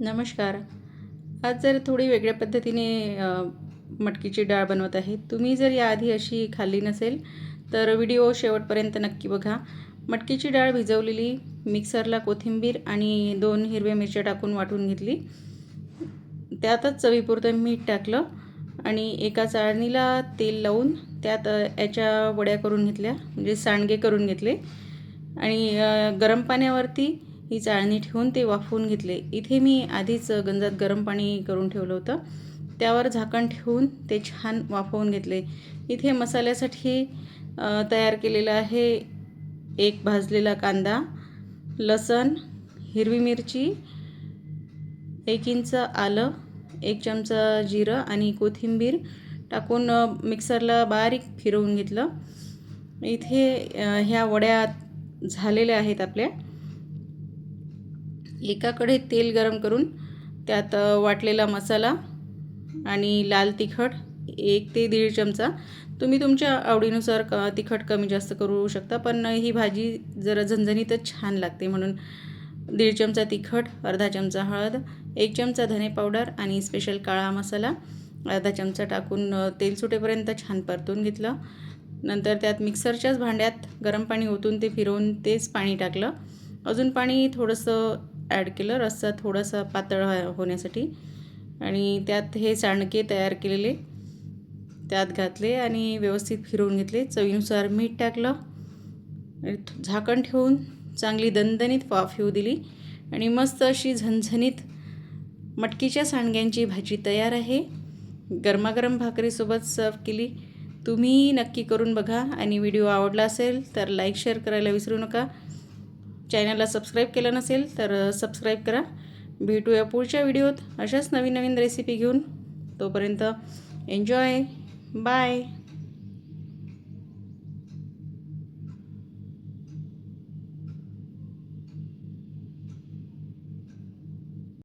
नमस्कार. आज जर थोडी वेगळ्या पद्धतीने मटकीची डाळ बनवत आहे. तुम्ही जर याआधी अशी खाल्ली नसेल तर व्हिडिओ शेवटपर्यंत नक्की बघा. मटकीची डाळ भिजवलेली मिक्सरला कोथिंबीर आणि 2 हिरव्या मिरच्या टाकून वाटून घेतली. त्यातच चवीपुरतं मीठ टाकलं आणि एका चाळणीला तेल लावून त्यात याच्या वड्या करून घेतल्या, म्हणजे सांडगे करून घेतले आणि गरम पाण्यावरती ही चाळणी ठेवून ते वाफवून घेतले. इथे मी आधीच गंजात गरम पाणी करून ठेवलं होतं, त्यावर झाकण ठेवून ते छान वाफवून घेतले. इथे मसाल्यासाठी तयार केलेला आहे एक भाजलेला कांदा, लसण, हिरवी मिरची, 1 इंच आलं, 1 चमचा जिरं आणि कोथिंबीर टाकून मिक्सरला बारीक फिरवून घेतलं. इथे ह्या वड्या झालेल्या आहेत आपल्या. एका कढईत तेल गरम करून त्यात वाटलेला मसाला आणि लाल तिखट 1 ते 1.5 चमचा, तुम्ही तुमच्या आवडीनुसार तिखट कमी जास्त करू शकता, पण ही भाजी जरा झणझणीतच छान लागते म्हणून 1.5 चमचा तिखट, अर्धा चमचा हळद, 1 चमचा धने पावडर आणि स्पेशल काळा मसाला अर्धा चमचा टाकून तेल सुटेपर्यंत छान परतून घेतलं. नंतर त्यात मिक्सरच्याच भांड्यात गरम पाणी ओतून ते फिरवून तेच पाणी टाकलं. अजून पाणी थोडंसं ॲड केलं, रस्सा थोडासा पातळ होण्यासाठी, आणि त्यात हे सांडगे तयार केलेले त्यात घातले आणि व्यवस्थित फिरवून घेतले. चवीनुसार मीठ टाकलं, झाकण ठेवून चांगली दणदणीत वाफ येऊ दिली आणि मस्त अशी झणझणीत मटकीच्या सांडग्यांची भाजी तयार आहे. गरमागरम भाकरीसोबत सर्व केली. तुम्ही नक्की करून बघा आणि व्हिडिओ आवडला असेल तर लाईक शेअर करायला विसरू नका. चॅनलला सबस्क्राईब केलं नसेल तर सबस्क्राईब करा. भेटूया पुढच्या व्हिडिओत अशाच नवीन नवीन रेसिपी घेऊन. तोपर्यंत एन्जॉय. बाय.